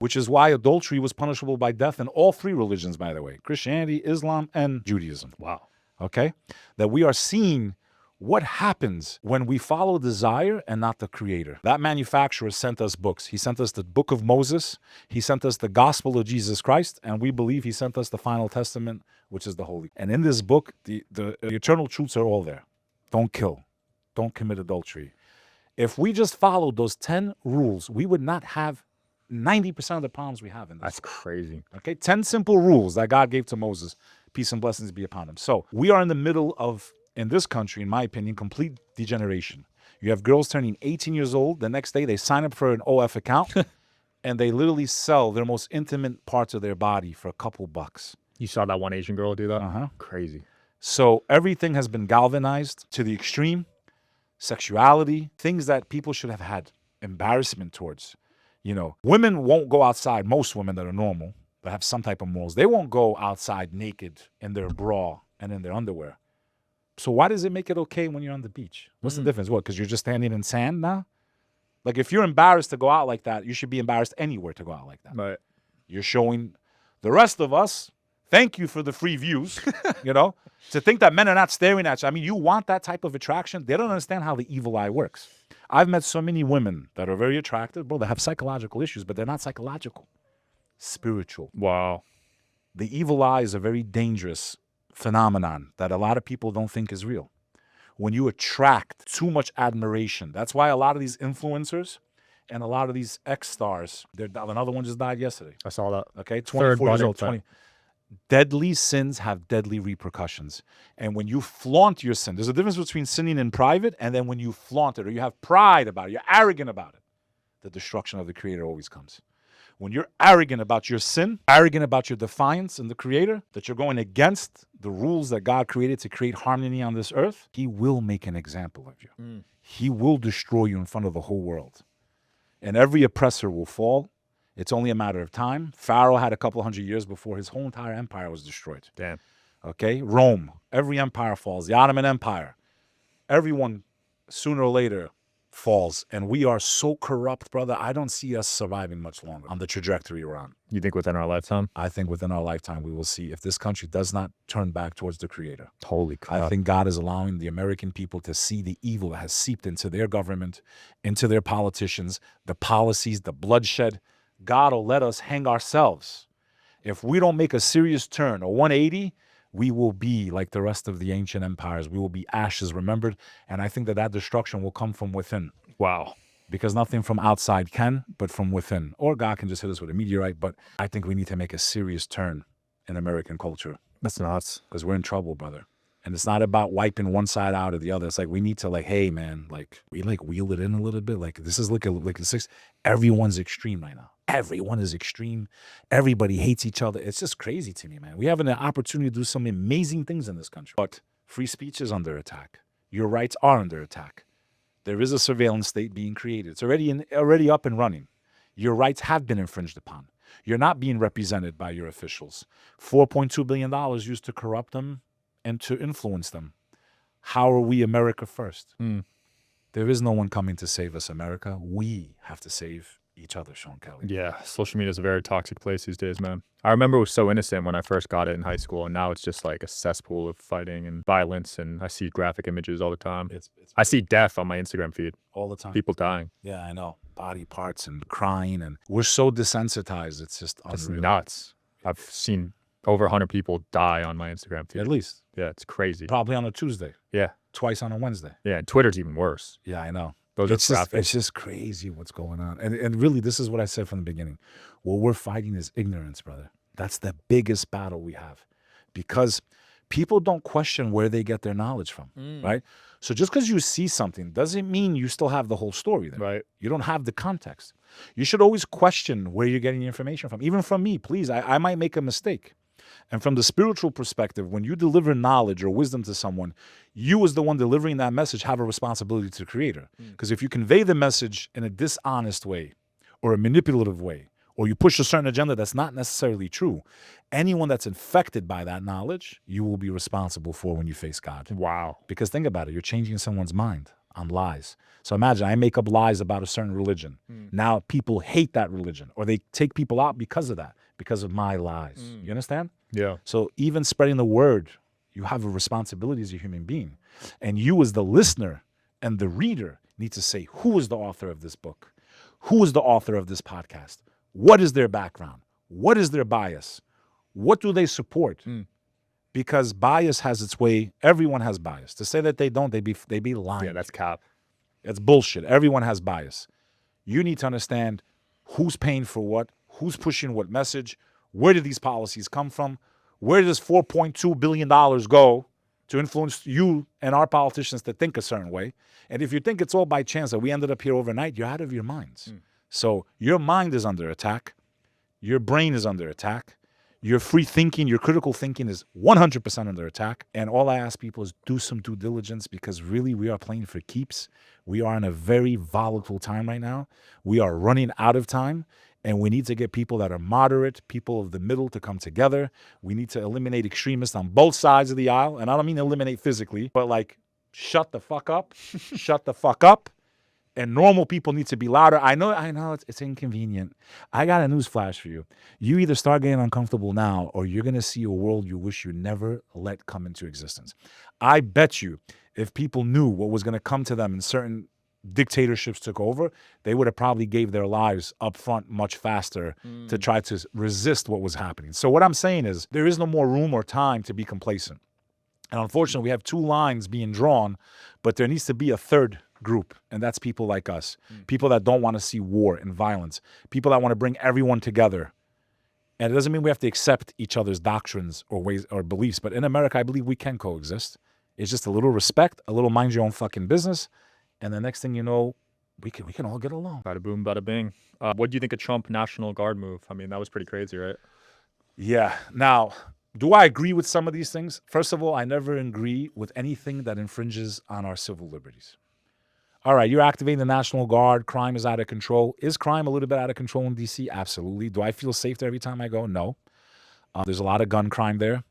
which is why adultery was punishable by death in all three religions, by the way, Christianity, Islam, and Judaism. Wow. Okay? That we are seeing what happens when we follow desire and not the creator. That manufacturer sent us books. He sent us the book of Moses. He sent us the gospel of Jesus Christ. And we believe he sent us the final testament, which is the Holy. And in this book, the eternal truths are all there. Don't kill. Don't commit adultery. If we just followed those 10 rules, we would not have 90% of the problems we have in this. That's crazy. Okay, 10 simple rules that God gave to Moses. Peace and blessings be upon him. So we are in the middle of, in this country, in my opinion, complete degeneration. You have girls turning 18 years old. The next day, they sign up for an OF account, and they literally sell their most intimate parts of their body for a couple bucks. You saw that one Asian girl do that? Uh-huh. Crazy. So everything has been galvanized to the extreme. Sexuality, things that people should have had embarrassment towards. You know, women won't go outside. Most women that are normal, that have some type of morals, they won't go outside naked in their bra and in their underwear. So why does it make it okay when you're on the beach? What's the difference? What, because you're just standing in sand now? Like, if you're embarrassed to go out like that, you should be embarrassed anywhere to go out like that. Right. You're showing the rest of us, thank you for the free views, you know, to think that men are not staring at you. I mean, you want that type of attraction. They don't understand how the evil eye works. I've met so many women that are very attractive, bro, that have psychological issues, but they're not psychological, spiritual. Wow. The evil eye is a very dangerous phenomenon that a lot of people don't think is real. When you attract too much admiration, that's why a lot of these influencers and a lot of these ex-stars, another one just died yesterday. I saw that. Okay, 24 years old, 20. Deadly sins have deadly repercussions. And when you flaunt your sin, there's a difference between sinning in private and then when you flaunt it or you have pride about it, you're arrogant about it, the destruction of the Creator always comes. When you're arrogant about your sin, arrogant about your defiance in the Creator, that you're going against the rules that God created to create harmony on this earth, He will make an example of you. He will destroy you in front of the whole world. And every oppressor will fall. It's only a matter of time. Pharaoh had a couple hundred years before his whole entire empire was destroyed. Damn. Okay? Rome, every empire falls. The Ottoman Empire, everyone sooner or later falls. And we are so corrupt, brother. I don't see us surviving much longer on the trajectory we're on. You think within our lifetime? I think within our lifetime we will see if this country does not turn back towards the Creator. Holy crap. I think God is allowing the American people to see the evil that has seeped into their government, into their politicians, the policies, the bloodshed. God will let us hang ourselves. If we don't make a serious turn, a 180, we will be like the rest of the ancient empires. We will be ashes remembered. And I think that destruction will come from within. Wow. Because nothing from outside can, but from within. Or God can just hit us with a meteorite. But I think we need to make a serious turn in American culture. That's nuts. Because we're in trouble, brother. And it's not about wiping one side out or the other. It's like we need to hey, man, we wheel it in a little bit. Like this is like a six. Everyone's extreme right now. Everyone is extreme. Everybody hates each other. It's just crazy to me, man. We have an opportunity to do some amazing things in this country. But free speech is under attack. Your rights are under attack. There is a surveillance state being created. It's already up and running. Your rights have been infringed upon. You're not being represented by your officials. $4.2 billion used to corrupt them and to influence them. How are we America first? There is no one coming to save us, America. We have to save each other, Sean Kelly. Yeah, social media is a very toxic place these days, man. I remember it was so innocent when I first got it in high school, and now it's just like a cesspool of fighting and violence, and I see graphic images all the time. I see death on my Instagram feed. All the time. People dying. Yeah, I know. Body parts and crying, and we're so desensitized. It's just unreal. It's nuts. I've seen over 100 people die on my Instagram feed. At least. Yeah, it's crazy. Probably on a Tuesday. Yeah. Twice on a Wednesday. Yeah, and Twitter's even worse. Yeah, I know. It's just crazy what's going on. And really, this is what I said from the beginning. What we're fighting is ignorance, brother. That's the biggest battle we have. Because people don't question where they get their knowledge from, right? So just because you see something doesn't mean you still have the whole story there. Right. You don't have the context. You should always question where you're getting your information from. Even from me, please. I might make a mistake. And from the spiritual perspective, when you deliver knowledge or wisdom to someone, you as the one delivering that message have a responsibility to the Creator. Because if you convey the message in a dishonest way or a manipulative way, or you push a certain agenda that's not necessarily true, anyone that's infected by that knowledge, you will be responsible for when you face God. Wow. Because think about it, you're changing someone's mind. on lies. So imagine I make up lies about a certain religion. Now people hate that religion, or they take people out because of that, because of my lies. You understand? Yeah. So even spreading the word, you have a responsibility as a human being. And you as the listener and the reader need to say, who is the author of this book? Who is the author of this podcast? What is their background? What is their bias? What do they support? Because bias has its way. Everyone has bias. To say that they don't, they be lying. Yeah, that's cap. That's bullshit. Everyone has bias. You need to understand who's paying for what, who's pushing what message, where did these policies come from, where does $4.2 billion go to influence you and our politicians to think a certain way. And if you think it's all by chance that we ended up here overnight, you're out of your minds. So your mind is under attack. Your brain is under attack. Your free thinking, your critical thinking is 100% under attack. And all I ask people is do some due diligence, because really we are playing for keeps. We are in a very volatile time right now. We are running out of time. And we need to get people that are moderate, people of the middle to come together. We need to eliminate extremists on both sides of the aisle. And I don't mean eliminate physically, but like shut the fuck up. Shut the fuck up. And normal people need to be louder. I know it's inconvenient. I got a news flash for you. You either start getting uncomfortable now, or you're going to see a world you wish you never let come into existence. I bet you if people knew what was going to come to them in certain dictatorships took over, they would have probably gave their lives up front much faster to try to resist what was happening. So what I'm saying is there is no more room or time to be complacent. And unfortunately, we have two lines being drawn, but there needs to be a third group, and that's people like us, people that don't want to see war and violence, people that want to bring everyone together. And it doesn't mean we have to accept each other's doctrines or ways or beliefs, but in America, I believe we can coexist. It's just a little respect, a little mind your own fucking business, and the next thing you know, we can all get along. Bada boom, bada bing. What do you think of Trump National Guard move? I mean, that was pretty crazy, right? Yeah. Now, do I agree with some of these things? First of all, I never agree with anything that infringes on our civil liberties. All right, you're activating the National Guard. Crime is out of control. Is crime a little bit out of control in D.C.? Absolutely. Do I feel safe there every time I go? No. There's a lot of gun crime there.